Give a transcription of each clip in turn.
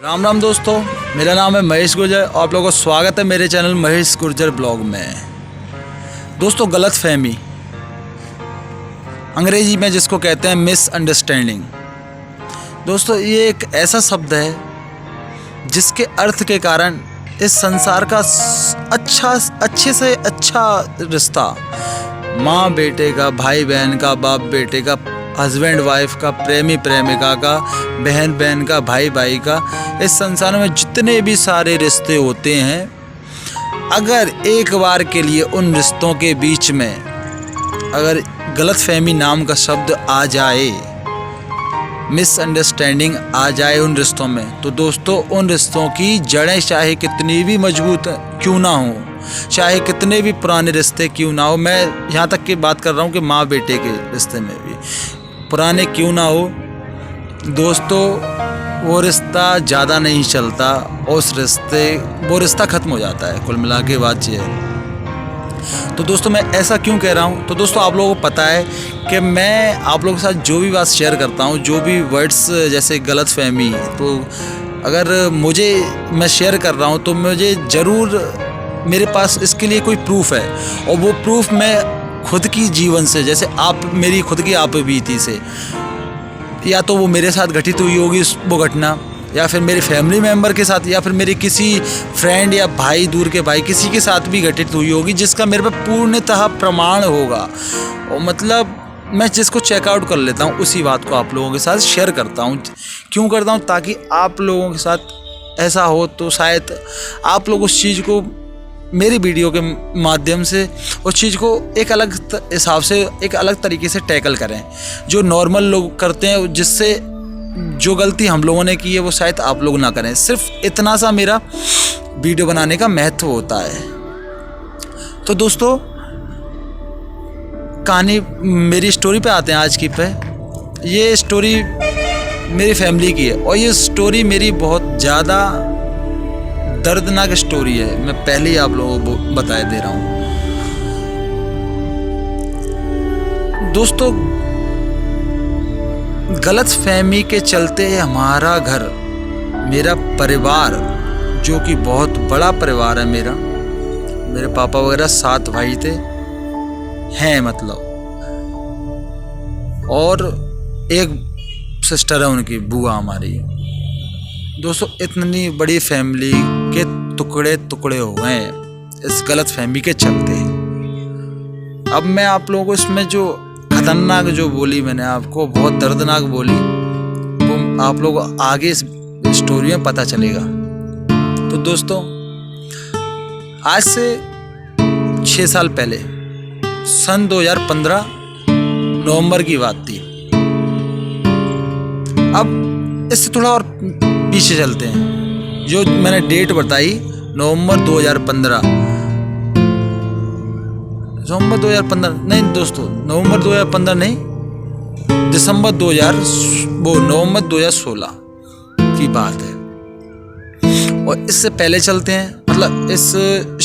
राम राम दोस्तों, मेरा नाम है महेश गुर्जर और आप लोगों को स्वागत है मेरे चैनल महेश गुर्जर ब्लॉग में। दोस्तों, गलत फहमी अंग्रेजी में जिसको कहते हैं मिसअंडरस्टैंडिंग। दोस्तों, ये एक ऐसा शब्द है जिसके अर्थ के कारण इस संसार का अच्छे से अच्छा रिश्ता, माँ बेटे का, भाई बहन का, बाप बेटे का, हस्बैंड वाइफ का, प्रेमी प्रेमिका का, बहन बहन का, भाई भाई का, इस संसार में जितने भी सारे रिश्ते होते हैं, अगर एक बार के लिए उन रिश्तों के बीच में अगर गलतफहमी नाम का शब्द आ जाए, मिसअंडरस्टैंडिंग आ जाए उन रिश्तों में, तो दोस्तों उन रिश्तों की जड़ें चाहे कितनी भी मजबूत क्यों ना हो, चाहे कितने भी पुराने रिश्ते क्यों ना हो, मैं यहाँ तक की बात कर रहा हूँ कि माँ बेटे के रिश्ते में भी पुराने क्यों ना हो, दोस्तों वो रिश्ता ज़्यादा नहीं चलता, वो रिश्ता ख़त्म हो जाता है। कुल मिला के बात ये है। तो दोस्तों, मैं ऐसा क्यों कह रहा हूँ, तो दोस्तों आप लोगों को पता है कि मैं आप लोगों के साथ जो भी बात शेयर करता हूँ, जो भी वर्ड्स जैसे गलतफहमी, तो अगर मैं शेयर कर रहा हूँ तो मुझे ज़रूर मेरे पास इसके लिए कोई प्रूफ है, और वो प्रूफ मैं खुद की जीवन से, जैसे मेरी खुद की आप बीती से, या तो वो मेरे साथ घटित हुई होगी वो घटना, या फिर मेरे फैमिली मेम्बर के साथ, या फिर मेरे किसी फ्रेंड या भाई, दूर के भाई, किसी के साथ भी घटित हुई होगी, जिसका मेरे पे पूर्णतः प्रमाण होगा। और मतलब मैं जिसको चेकआउट कर लेता हूँ उसी बात को आप लोगों के साथ शेयर करता हूँ। क्यों करता हूँ? ताकि आप लोगों के साथ ऐसा हो तो शायद आप लोग उस चीज़ को मेरी वीडियो के माध्यम से उस चीज़ को एक अलग हिसाब से, एक अलग तरीके से टैकल करें, जो नॉर्मल लोग करते हैं, जिससे जो गलती हम लोगों ने की है वो शायद आप लोग ना करें। सिर्फ इतना सा मेरा वीडियो बनाने का महत्व होता है। तो दोस्तों, कहानी मेरी स्टोरी पे आते हैं आज की पे। ये स्टोरी मेरी फैमिली की है, और ये स्टोरी मेरी बहुत ज़्यादा दर्दनाक स्टोरी है। मैं पहले ही आप लोगों को बताए दे रहा हूँ। दोस्तों, गलतफहमी के चलते हमारा घर, मेरा परिवार, जो कि बहुत बड़ा परिवार है मेरे पापा वगैरह 7 भाई थे हैं मतलब, और एक सिस्टर है उनकी, बुआ हमारी। दोस्तों, इतनी बड़ी फैमिली के टुकड़े टुकड़े हो गए इस गलतफहमी के चलते। अब मैं आप लोगों को इसमें जो खतरनाक जो बोली मैंने आपको, बहुत दर्दनाक बोली, वो आप लोगों को आगे इस स्टोरी में पता चलेगा। तो दोस्तों, आज से 6 साल पहले, सन 2015 नवंबर की बात थी। अब इससे थोड़ा और पीछे चलते हैं। जो मैंने डेट बताई, नवंबर 2015 नहीं दोस्तों, नवंबर 2015 नहीं, नवंबर 2016 की बात है। और इससे पहले चलते हैं, मतलब इस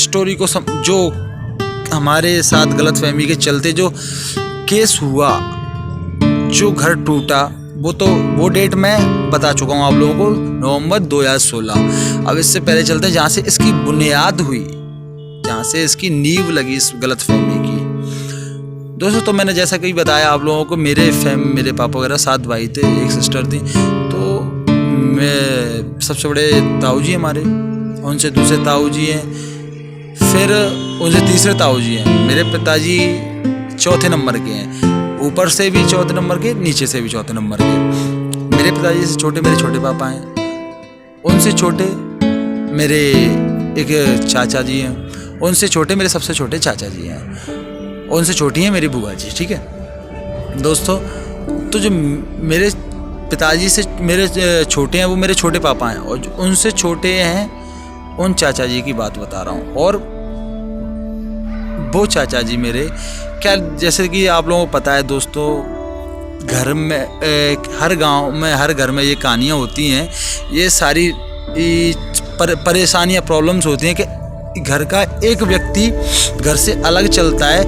स्टोरी को जो हमारे साथ गलतफहमी के चलते जो केस हुआ, जो घर टूटा, वो डेट मैं बता चुका हूँ आप लोगों को, नवंबर 2016। अब इससे पहले चलते हैं जहाँ से इसकी बुनियाद हुई, जहाँ से इसकी नींव लगी इस गलतफहमी की। दोस्तों, तो मैंने जैसा कि बताया आप लोगों को, मेरे पापा वगैरह 7 भाई थे, एक सिस्टर थी। तो मैं सबसे बड़े ताऊ जी हमारे, उनसे दूसरे ताऊ जी हैं, फिर उनसे तीसरे ताऊ जी हैं। मेरे पिताजी चौथे नंबर के हैं, ऊपर से भी चौथे नंबर के, नीचे से भी चौथे नंबर के। मेरे पिताजी से छोटे मेरे छोटे पापा हैं, उनसे छोटे मेरे एक चाचा जी हैं, उनसे छोटे मेरे सबसे छोटे चाचा जी हैं, उनसे छोटी हैं मेरी बुआ जी। ठीक है दोस्तों, तो जो मेरे पिताजी से मेरे छोटे हैं वो मेरे छोटे पापा हैं, और जो उनसे छोटे हैं उन चाचा जी की बात बता रहा हूँ। और वो चाचा जी मेरे, क्या, जैसे कि आप लोगों को पता है दोस्तों, घर में हर गांव में, हर घर में ये कहानियाँ होती हैं, ये सारी परेशानियाँ, प्रॉब्लम्स होती हैं कि घर का एक व्यक्ति घर से अलग चलता है,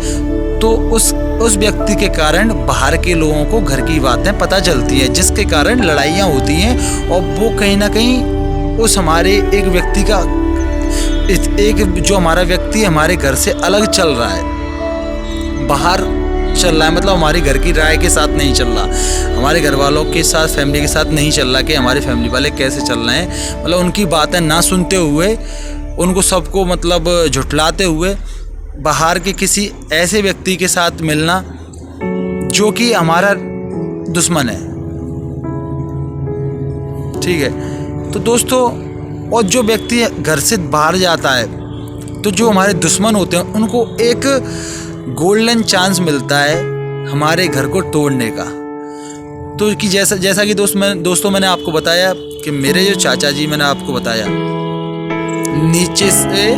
तो उस व्यक्ति के कारण बाहर के लोगों को घर की बातें पता चलती है, जिसके कारण लड़ाइयाँ होती हैं, और वो कहीं ना कहीं उस हमारे एक व्यक्ति का एक जो हमारा व्यक्ति हमारे घर से अलग चल रहा है, बाहर चल रहा है, मतलब हमारे घर की राय के साथ नहीं चल रहा, हमारे घर वालों के साथ, फैमिली के साथ नहीं चल रहा कि हमारे फैमिली वाले कैसे चल रहे हैं, मतलब उनकी बातें ना सुनते हुए, उनको सबको मतलब झुठलाते हुए बाहर के किसी ऐसे व्यक्ति के साथ मिलना जो कि हमारा दुश्मन है। ठीक है, तो दोस्तों, और जो व्यक्ति घर से बाहर जाता है तो जो हमारे दुश्मन होते हैं उनको एक गोल्डन चांस मिलता है हमारे घर को तोड़ने का। तो कि जैसा कि दोस्तों मैंने आपको बताया कि मेरे जो चाचा जी, मैंने आपको बताया नीचे से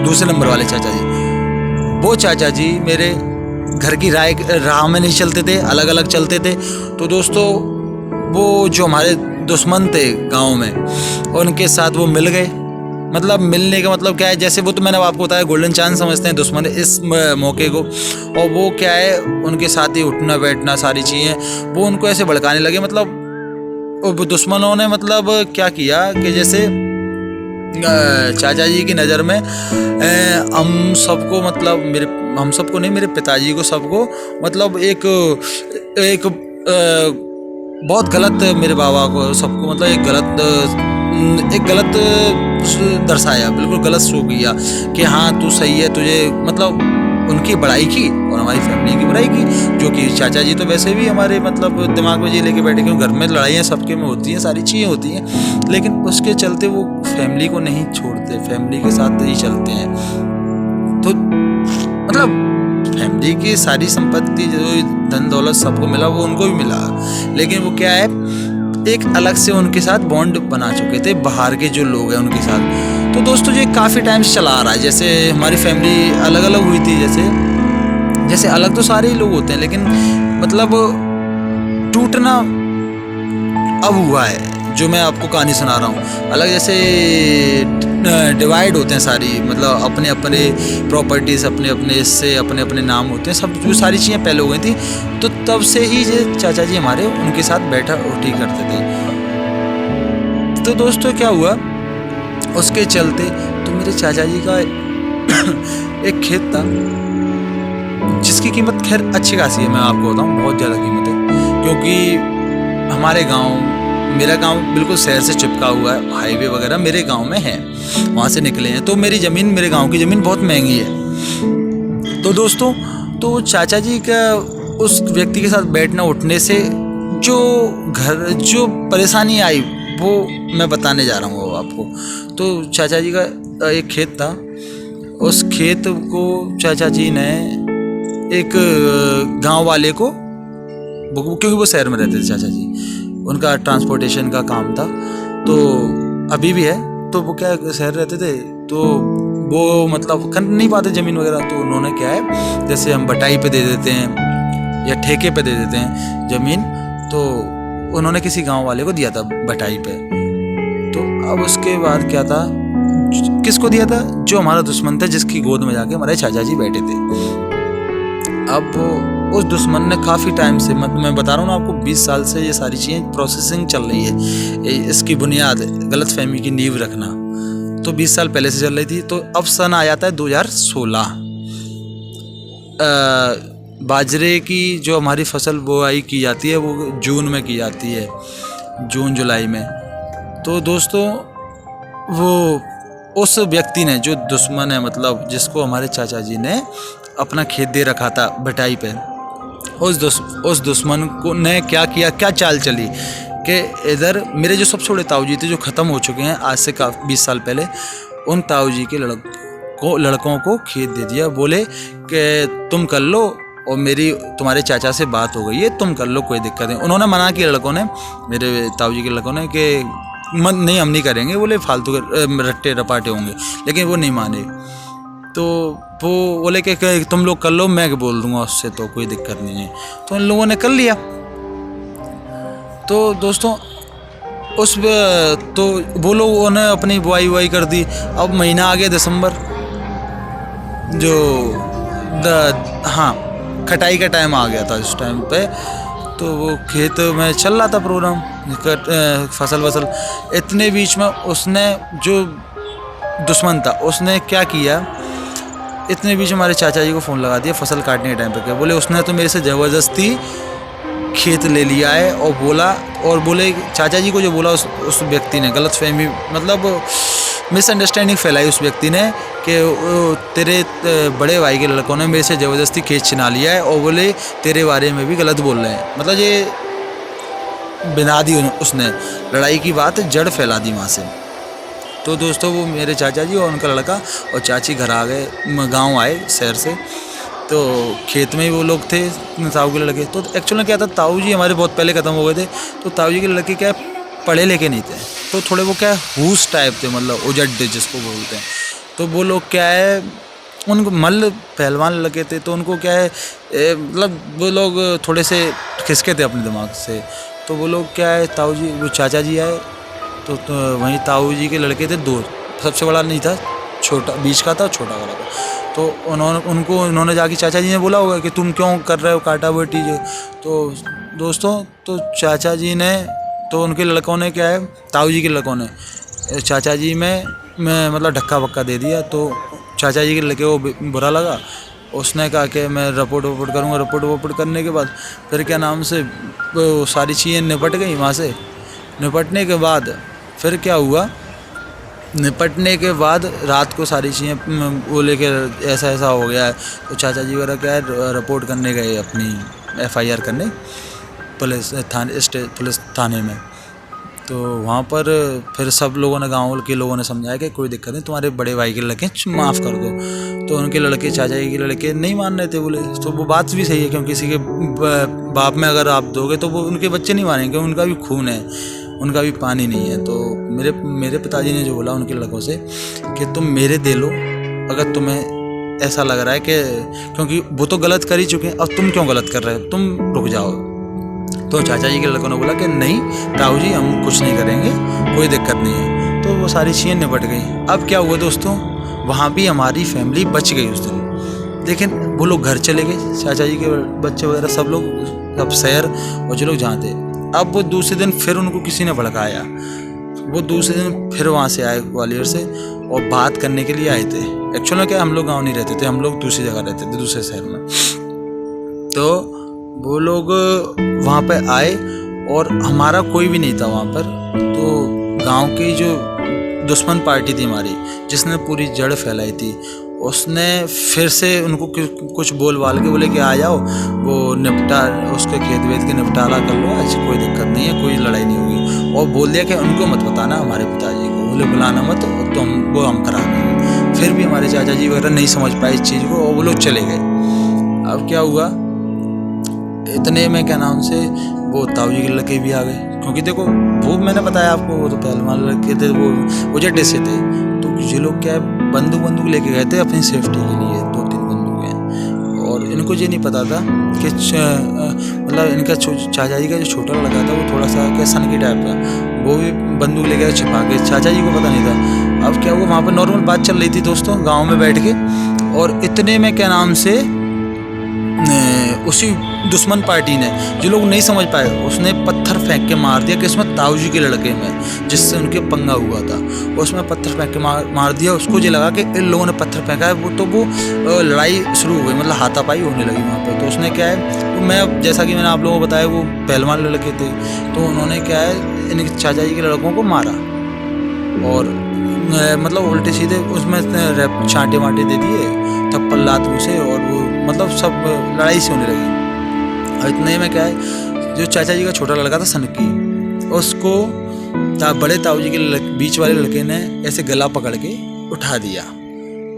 दूसरे नंबर वाले चाचा जी, वो चाचा जी मेरे घर की राह में नहीं चलते थे, अलग अलग चलते थे। तो दोस्तों, वो जो हमारे दुश्मन थे गांव में, उनके साथ वो मिल गए। मतलब मिलने का मतलब क्या है, जैसे वो तो मैंने आपको बताया गोल्डन चांस समझते हैं दुश्मन इस मौके को, और वो क्या है, उनके साथ ही उठना बैठना सारी चीज़ें वो उनको ऐसे भड़काने लगे। मतलब वो दुश्मनों ने मतलब क्या किया कि जैसे चाचा जी की नज़र में हम सबको, मतलब हम सबको नहीं, मेरे पिताजी को सबको, मतलब एक बहुत गलत, मेरे बाबा को सबको मतलब एक गलत दर्शाया, बिल्कुल गलत शो किया कि हाँ तू सही है, तुझे मतलब उनकी बड़ाई की और हमारी फैमिली की बुराई की। जो कि चाचा जी तो वैसे भी हमारे मतलब दिमाग में ये लेके बैठे, क्यों घर में लड़ाइयाँ सबके में होती हैं, सारी चीज़ें होती हैं, लेकिन उसके चलते वो फैमिली को नहीं छोड़ते, फैमिली के साथ ही चलते हैं। तो मतलब फैमिली की सारी संपत्ति, जो धन दौलत सबको मिला वो उनको भी मिला, लेकिन वो क्या है, एक अलग से उनके साथ बॉन्ड बना चुके थे बाहर के जो लोग हैं उनके साथ। तो दोस्तों, ये काफ़ी टाइम से चला आ रहा है। जैसे हमारी फैमिली अलग अलग हुई थी, जैसे अलग तो सारे ही लोग होते हैं, लेकिन मतलब टूटना अब हुआ है, जो मैं आपको कहानी सुना रहा हूँ। अलग जैसे डिवाइड होते हैं सारी, मतलब अपने अपने प्रॉपर्टीज़, अपने अपने इससे अपने अपने नाम होते हैं, सब जो सारी चीज़ें पहले हो गई थी। तो तब से ही ये चाचा जी हमारे उनके साथ बैठा उठी करते थे। तो दोस्तों क्या हुआ, उसके चलते तो मेरे चाचा जी का एक खेत था जिसकी कीमत खैर अच्छी खासी है, मैं आपको बताऊँ बहुत ज़्यादा कीमत है, क्योंकि हमारे गाँव, मेरा गांव बिल्कुल शहर से चिपका हुआ है, हाईवे वगैरह मेरे गांव में है, वहाँ से निकले हैं। तो मेरी ज़मीन, मेरे गांव की ज़मीन बहुत महंगी है। तो दोस्तों, तो चाचा जी का उस व्यक्ति के साथ बैठना उठने से जो परेशानी आई वो मैं बताने जा रहा हूँ आपको। तो चाचा जी का एक खेत था, उस खेत को चाचा जी ने एक गाँव वाले को, क्योंकि वो शहर में रहते थे चाचा जी, उनका ट्रांसपोर्टेशन का काम था, तो अभी भी है। तो वो क्या शहर रहते थे, तो वो मतलब खरीद नहीं पाते ज़मीन वगैरह, तो उन्होंने क्या है, जैसे हम बटाई पे दे देते हैं या ठेके पे दे देते हैं ज़मीन, तो उन्होंने किसी गांव वाले को दिया था बटाई पे। तो अब उसके बाद क्या था, किसको दिया था, जो हमारा दुश्मन था, जिसकी गोद में जाके हमारे चाचा जी बैठे थे। अब उस दुश्मन ने काफ़ी टाइम से, मैं बता रहा हूँ ना आपको, 20 साल से ये सारी चीज़ें प्रोसेसिंग चल रही है, इसकी बुनियाद गलतफहमी की नींव रखना, तो 20 साल पहले से चल रही थी। तो अब सन आ जाता है 2016, बाजरे की जो हमारी फसल बुआई की जाती है वो जून में की जाती है, जून जुलाई में। तो दोस्तों, वो उस व्यक्ति ने, जो दुश्मन है, मतलब जिसको हमारे चाचा जी ने अपना खेत दे रखा था बटाई पे, उस दुश्मन को ने क्या किया, क्या चाल चली कि इधर मेरे जो सबसे बड़े ताऊ जी थे, जो ख़त्म हो चुके हैं आज से 20 साल पहले, उन ताऊ जी के लड़कों को खेत दे दिया। बोले कि तुम कर लो, और मेरी तुम्हारे चाचा से बात हो गई है, तुम कर लो, कोई दिक्कत नहीं। उन्होंने मना किया लड़कों ने, मेरे ताऊ जी के लड़कों ने, कि नहीं हम नहीं करेंगे, बोले फालतू के रट्टे रपाटे होंगे, लेकिन वो नहीं माने। तो वो बोले कि तुम लोग कर लो, मैं बोल दूंगा उससे, तो कोई दिक्कत नहीं है। तो उन लोगों ने कर लिया। तो दोस्तों, तो वो लोगों ने अपनी बुआई कर दी। अब महीना आ गया दिसंबर, कटाई का टाइम आ गया था इस टाइम पे। तो वो खेत में चल रहा था प्रोग्राम, फसल वसल। इतने बीच में उसने जो दुश्मन था उसने क्या किया, इतने बीच हमारे चाचा जी को फ़ोन लगा दिया फसल काटने के टाइम पे। क्या बोले, उसने तो मेरे से ज़बरदस्ती खेत ले लिया है और बोला, और बोले चाचा जी को जो बोला उस व्यक्ति ने गलतफहमी, मतलब मिसअंडरस्टैंडिंग फैलाई उस व्यक्ति ने कि तेरे बड़े भाई के लड़कों ने मेरे से ज़बरदस्ती खेत छिना लिया है और बोले तेरे बारे में भी गलत बोल रहे हैं। मतलब ये बिना दी उसने लड़ाई की बात जड़ फैला दी वहाँ से। तो दोस्तों वो मेरे चाचा जी और उनका लड़का और चाची घर आ गए, गांव आए शहर से। तो खेत में ही वो लोग थे ताऊ के लड़के। तो एक्चुअल में क्या था, ताऊ जी हमारे बहुत पहले ख़त्म हो गए थे। तो ताऊ जी के लड़के क्या पढ़े लिखे नहीं थे, तो थोड़े वो क्या हूस टाइप थे, मतलब उजड्डे जिसको बोलते हैं। तो वो लोग क्या है, उनको मल्ल पहलवान लगे थे, तो उनको क्या है मतलब वो लोग थोड़े से खिसके थे अपने दिमाग से। तो वो लोग क्या है, ताऊ जी वो चाचा जी आए तो वहीं ताऊ जी के लड़के थे दो, सबसे बड़ा नहीं था, छोटा बीच का था, छोटा वाला था। तो उन्होंने जाके चाचा जी ने बोला होगा कि तुम क्यों कर रहे हो काटा बेटी जो। तो दोस्तों तो चाचा जी ने, तो उनके लड़कों ने क्या है, ताऊ जी के लड़कों ने चाचा जी में मतलब धक्का वक्का दे दिया। तो चाचा जी के लड़के को बुरा लगा, उसने कहा कि मैं रिपोर्ट वपोर्ट करूँगा। रिपोर्ट वपोर्ट करने के बाद फिर क्या नाम से वो सारी चीज़ें निपट गई वहाँ से। निपटने के बाद फिर क्या हुआ, निपटने के बाद रात को सारी चीज़ें वो लेके ऐसा ऐसा हो गया है। तो चाचा जी वगैरह क्या है रिपोर्ट करने गए अपनी FIR करने पुलिस थाने में। तो वहाँ पर फिर सब लोगों ने, गाँव के लोगों ने समझाया कि कोई दिक्कत नहीं, तुम्हारे बड़े भाई के लड़के माफ़ कर दो। तो उनके लड़के, चाचा जी के लड़के नहीं मान रहे थे। बोले तो वो बात भी सही है, क्योंकि किसी के बाप में अगर आप दोगे तो वो उनके बच्चे नहीं मानेंगे, उनका भी खून है, उनका भी पानी नहीं है। तो मेरे पिताजी ने जो बोला उनके लड़कों से कि तुम मेरे दे लो अगर तुम्हें ऐसा लग रहा है कि, क्योंकि वो तो गलत कर ही चुके हैं, अब तुम क्यों गलत कर रहे हो, तुम रुक जाओ। तो चाचा जी के लड़कों ने बोला कि नहीं ताऊ जी हम कुछ नहीं करेंगे, कोई दिक्कत नहीं है। तो वो सारी चीज़ें निपट गई। अब क्या हुआ दोस्तों, वहाँ भी हमारी फैमिली बच गई उस दिन, लेकिन वो लोग घर चले गए, चाचा जी के बच्चे वगैरह सब लोग, सब शहर और जो लोग जहाँ थे। अब वो दूसरे दिन फिर उनको किसी ने भड़काया, वो दूसरे दिन फिर वहाँ से आए ग्वालियर से और बात करने के लिए आए थे। एक्चुअल में क्या हम लोग गाँव नहीं रहते थे, हम लोग दूसरी जगह रहते थे, दूसरे शहर में। तो वो लोग वहाँ पे आए और हमारा कोई भी नहीं था वहाँ पर। तो गांव की जो दुश्मन पार्टी थी हमारी, जिसने पूरी जड़ फैलाई थी, उसने फिर से उनको कुछ बोल बाल के बोले कि आ जाओ, वो निपटा उसके खेत वेत के निपटारा कर लो, ऐसी कोई दिक्कत नहीं है, कोई लड़ाई नहीं होगी। और बोल दिया कि उनको मत बताना हमारे पिताजी को, बोले बुलाना मत, तो हम करा देंगे। फिर भी हमारे चाचा जी वगैरह नहीं समझ पाए इस चीज़ को और वो लोग चले गए। अब क्या हुआ, इतने में क्या नाम से वो ताऊ जी के लड़के भी आ गए, क्योंकि देखो वो मैंने बताया आपको, वो तो पहलवान लड़के थे, वो उजड्डे से थे। तो ये लोग क्या है बंदूक लेके गए थे अपनी सेफ्टी के लिए, 2-3 बंदूकें। और इनको ये नहीं पता था कि मतलब इनका चाचा जी का जो छोटा लड़का था वो थोड़ा सा क्या सन की टाइप का, वो भी बंदूक ले गया छिपा के, चाचा जी को पता नहीं था। अब क्या हुआ, वहाँ पर नॉर्मल बात चल रही थी दोस्तों गाँव में बैठ के, और इतने में क्या नाम से उसी दुश्मन पार्टी ने, जो लोग नहीं समझ पाए, उसने पत्थर फेंक के मार दिया कि इसमें ताऊ जी के लड़के में, जिससे उनके पंगा हुआ था, उसमें पत्थर फेंक के मार दिया। उसको ये लगा कि इन लोगों ने पत्थर फेंका है, वो लड़ाई शुरू हो गई, मतलब हाथापाई होने लगी वहाँ पर। तो उसने क्या है, तो मैं जैसा कि मैंने आप लोगों को बताया वो पहलवान लड़के थे, तो उन्होंने क्या है इनके चाचा जी के लड़कों को मारा और मतलब उल्टे सीधे उसमें छांटे वांटे दे दिए, थप्पड़ लात घुसे, और वो मतलब सब लड़ाई से होने लगी। और इतने में क्या है, जो चाचा जी का छोटा लड़का था सनकी, उसको बड़े ताऊ जी के बीच वाले लड़के ने ऐसे गला पकड़ के उठा दिया।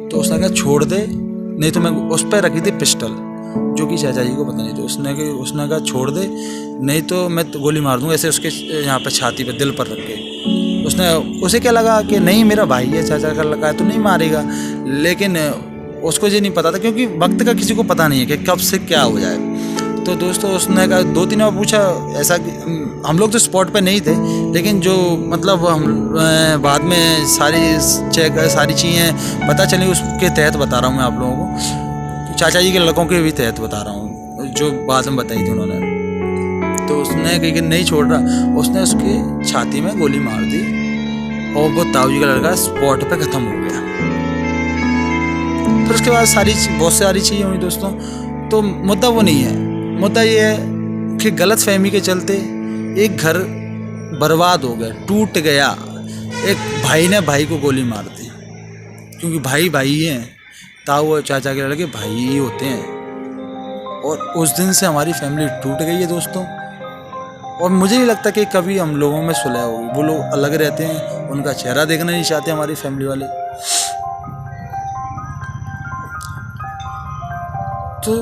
तो उसने कहा छोड़ दे, नहीं तो मैं, उस पर रखी थी पिस्टल, जो कि चाचा जी को पता नहीं। तो उसने कहा छोड़ दे, नहीं तो मैं गोली मार दूँगा, ऐसे उसके यहाँ पर छाती पर दिल पर रख के। उसे क्या लगा कि नहीं मेरा भाई है, चाचा का लड़का है तो नहीं मारेगा, लेकिन उसको ये नहीं पता था, क्योंकि वक्त का किसी को पता नहीं है कि कब से क्या हो जाए। तो दोस्तों उसने कहा 2-3 बार पूछा, ऐसा कि हम लोग तो स्पॉट पे नहीं थे, लेकिन जो मतलब हम बाद में सारी चीज़ें पता चली, उसके तहत बता रहा हूँ मैं आप लोगों को। चाचा जी के लड़कों के भी तहत बता रहा हूँ, जो बात में बताई थी उन्होंने। तो उसने कहीं नहीं छोड़ रहा, उसने उसकी छाती में गोली मार दी और वो ताऊ जी का लड़का स्पॉट पे ख़त्म हो गया। फिर उसके बाद बहुत सारी चीज़ें हुई दोस्तों। तो मुद्दा वो नहीं है, मुद्दा ये है कि गलतफहमी के चलते एक घर बर्बाद हो गया, टूट गया। एक भाई ने भाई को गोली मार दी, क्योंकि भाई भाई हैं, ताऊ और चाचा के लड़के भाई ही होते हैं। और उस दिन से हमारी फैमिली टूट गई है दोस्तों। और मुझे नहीं लगता कि कभी हम लोगों में सुलह होगी। वो लोग अलग रहते हैं, उनका चेहरा देखना नहीं चाहते हमारी फैमिली वाले। तो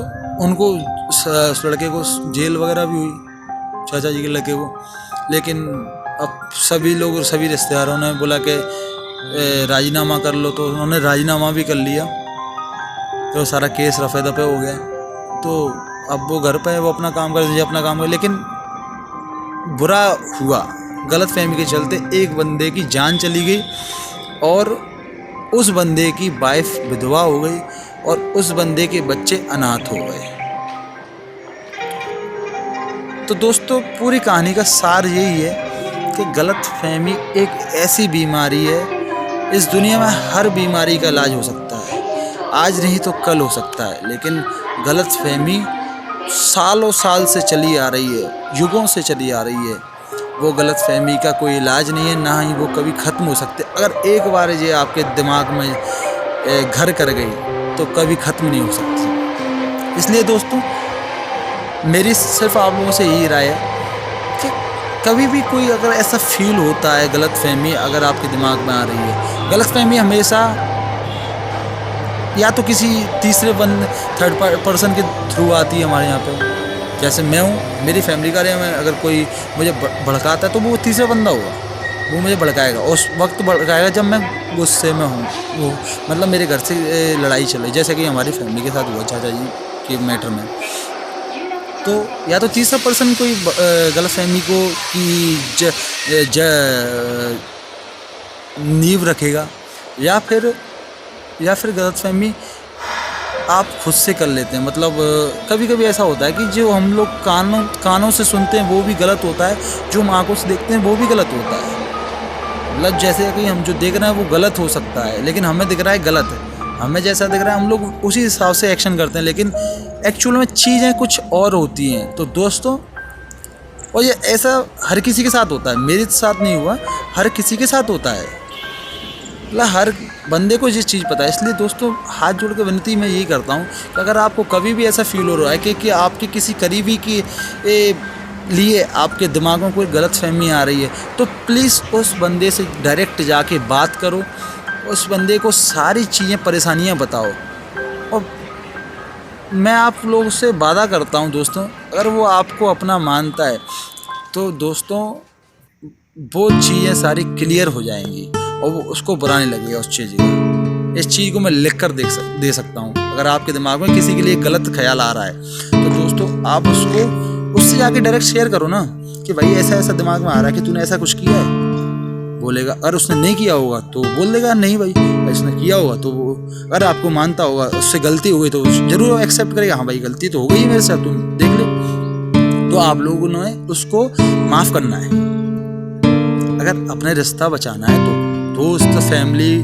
उनको उस लड़के को जेल वगैरह भी हुई, चाचा जी के लड़के को। लेकिन अब सभी लोग, सभी रिश्तेदारों ने बोला कि राजीनामा कर लो, तो उन्होंने राजीनामा भी कर लिया। तो सारा केस रफे दफे हो गया। तो अब वो घर पे है, वो अपना काम कर दीजिए, अपना काम कर। लेकिन बुरा हुआ, गलतफहमी के चलते एक बंदे की जान चली गई और उस बंदे की वाइफ विधवा हो गई और उस बंदे के बच्चे अनाथ हो गए। तो दोस्तों पूरी कहानी का सार यही है कि गलतफहमी एक ऐसी बीमारी है, इस दुनिया में हर बीमारी का इलाज हो सकता है, आज नहीं तो कल हो सकता है। लेकिन गलतफहमी सालों साल से चली आ रही है, युगों से चली आ रही है। वो गलतफहमी का कोई इलाज नहीं है, ना ही वो कभी ख़त्म हो सकते। अगर एक बार ये आपके दिमाग में घर कर गई तो कभी ख़त्म नहीं हो सकती। इसलिए दोस्तों मेरी सिर्फ आप लोगों से यही राय है कि कभी भी कोई अगर ऐसा फील होता है, गलतफहमी अगर आपके दिमाग में आ रही है, गलतफहमी हमेशा या तो किसी तीसरे थर्ड पर्सन के थ्रू आती है हमारे यहाँ पे। जैसे मैं हूँ, मेरी फैमिली का में अगर कोई मुझे भड़काता है तो वो तीसरा बंदा होगा, वो मुझे भड़काएगा। उस वक्त भड़काएगा जब मैं गुस्से में हूँ, वो मतलब मेरे घर से लड़ाई चल रही, जैसे कि हमारी फैमिली के साथ हुआ चाचा जी के मैटर में। तो या तो तीसरा पर्सन कोई गलतफहमी को की नींव रखेगा, या फिर गलतफहमी आप खुद से कर लेते हैं। मतलब कभी कभी ऐसा होता है कि जो हम लोग कानों से सुनते हैं वो भी गलत होता है, जो हम आँखों से देखते हैं वो भी गलत होता है। मतलब जैसे कि हम जो देख रहे हैं वो गलत हो सकता है, लेकिन हमें दिख रहा है गलत है। हमें जैसा दिख रहा है हम लोग उसी हिसाब से एक्शन करते हैं, लेकिन एक्चुअल में चीज़ें कुछ और होती हैं। तो दोस्तों, और ये ऐसा हर किसी के साथ होता है, मेरे साथ नहीं हुआ, हर किसी के साथ होता है। मतलब हर बंदे को ये चीज़ पता है। इसलिए दोस्तों हाथ जोड़ के विनती मैं यही करता हूँ कि अगर आपको कभी भी ऐसा फील हो रहा है कि आपके किसी करीबी की लिए आपके दिमाग में कोई गलतफहमी आ रही है, तो प्लीज़ उस बंदे से डायरेक्ट जाके बात करो, उस बंदे को सारी चीज़ें, परेशानियाँ बताओ। और मैं आप लोगों से वादा करता हूँ दोस्तों, अगर वो आपको अपना मानता है तो दोस्तों वो चीज़ें सारी क्लियर हो जाएंगी और वो उसको बुरा नहीं लगेगा उस चीज़ को। इस चीज़ को मैं लिख कर दे सकता हूँ। अगर आपके दिमाग में किसी के लिए गलत ख्याल आ रहा है तो दोस्तों आप उससे जाके डायरेक्ट शेयर करो ना कि भाई ऐसा ऐसा दिमाग में आ रहा है कि तूने ऐसा कुछ किया है। बोलेगा, अगर उसने नहीं किया होगा तो बोल देगा नहीं भाई इसने किया होगा। तो वो अगर आपको मानता होगा उससे गलती हो गई तो जरूर एक्सेप्ट करेगा, हाँ भाई गलती तो हो गई मेरे साथ, तुम देख ले। तो आप लोगों ने उसको माफ़ करना है। अगर अपने रिश्ता बचाना है तो दोस्त, फैमिली,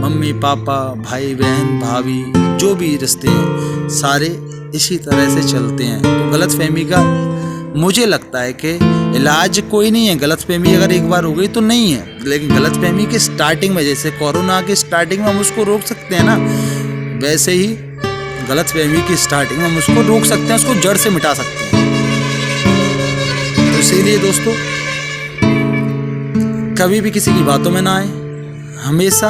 मम्मी पापा, भाई बहन, भाभी, जो भी रिश्ते हैं सारे इसी तरह से चलते हैं। तो गलतफहमी का मुझे लगता है कि इलाज कोई नहीं है। गलतफहमी अगर एक बार हो गई तो नहीं है, लेकिन गलतफहमी की स्टार्टिंग में, जैसे कोरोना की स्टार्टिंग में हम उसको रोक सकते हैं ना, वैसे ही गलतफहमी की स्टार्टिंग में हम उसको रोक सकते हैं, उसको जड़ से मिटा सकते हैं। तो इसीलिए दोस्तों कभी भी किसी की बातों में ना आए, हमेशा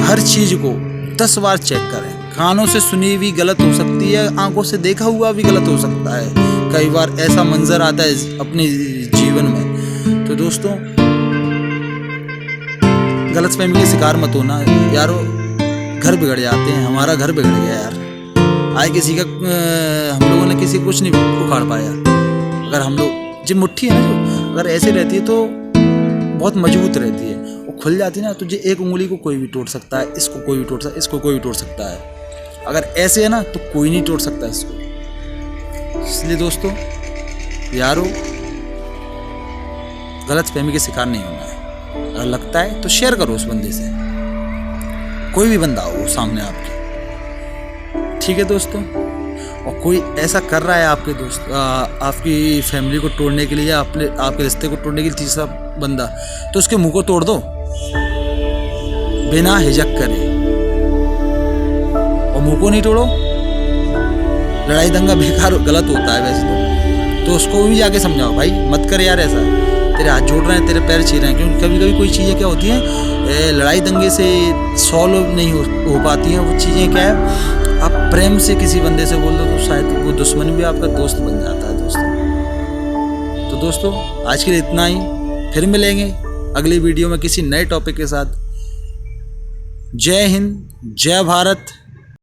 हर चीज़ को 10 बार चेक करें। कानों से सुनी हुई गलत हो सकती है, आंखों से देखा हुआ भी गलत हो सकता है। कई बार ऐसा मंजर आता है अपने जीवन में। तो दोस्तों गलतफहमी के शिकार मत होना यारो, घर बिगड़ जाते हैं। हमारा घर बिगड़ गया यार, आए किसी का हम लोगों ने किसी कुछ नहीं उखाड़ पाया। अगर हम लोग जो मुट्ठी है ना, जो अगर ऐसे रहती है तो बहुत मजबूत रहती है, वो खुल जाती है ना, तो जो एक उंगली को कोई भी तोड़ सकता है, इसको कोई भी तोड़ सकता है, इसको कोई भी तोड़ सकता है। अगर ऐसे है ना तो कोई नहीं तोड़ सकता इसको। इसलिए दोस्तों यारो गलतफहमी के शिकार नहीं होना है। अगर लगता है तो शेयर करो उस बंदे से, कोई भी बंदा हो सामने आपके, ठीक है दोस्तों। और कोई ऐसा कर रहा है आपके दोस्त आपकी फैमिली को तोड़ने के लिए या आपके रिश्ते को तोड़ने के लिए तीसरा बंदा, तो उसके मुंह को तोड़ दो बिना हिचक करे। और मुंह को नहीं तोड़ो, लड़ाई दंगा बेकार गलत होता है वैसे तो उसको भी जाके समझाओ, भाई मत कर यार ऐसा, तेरे हाथ जोड़ रहे हैं, तेरे पैर छीन रहे हैं। क्योंकि कभी कभी कोई चीज़ें क्या होती हैं लड़ाई दंगे से सॉल्व नहीं हो पाती हैं। वो चीज़ें क्या है, आप प्रेम से किसी बंदे से बोल दो तो शायद वो दुश्मन भी आपका दोस्त बन जाता है दोस्तों। तो दोस्तों आज के लिए इतना ही, फिर मिलेंगे अगली वीडियो में किसी नए टॉपिक के साथ। जय हिंद, जय भारत,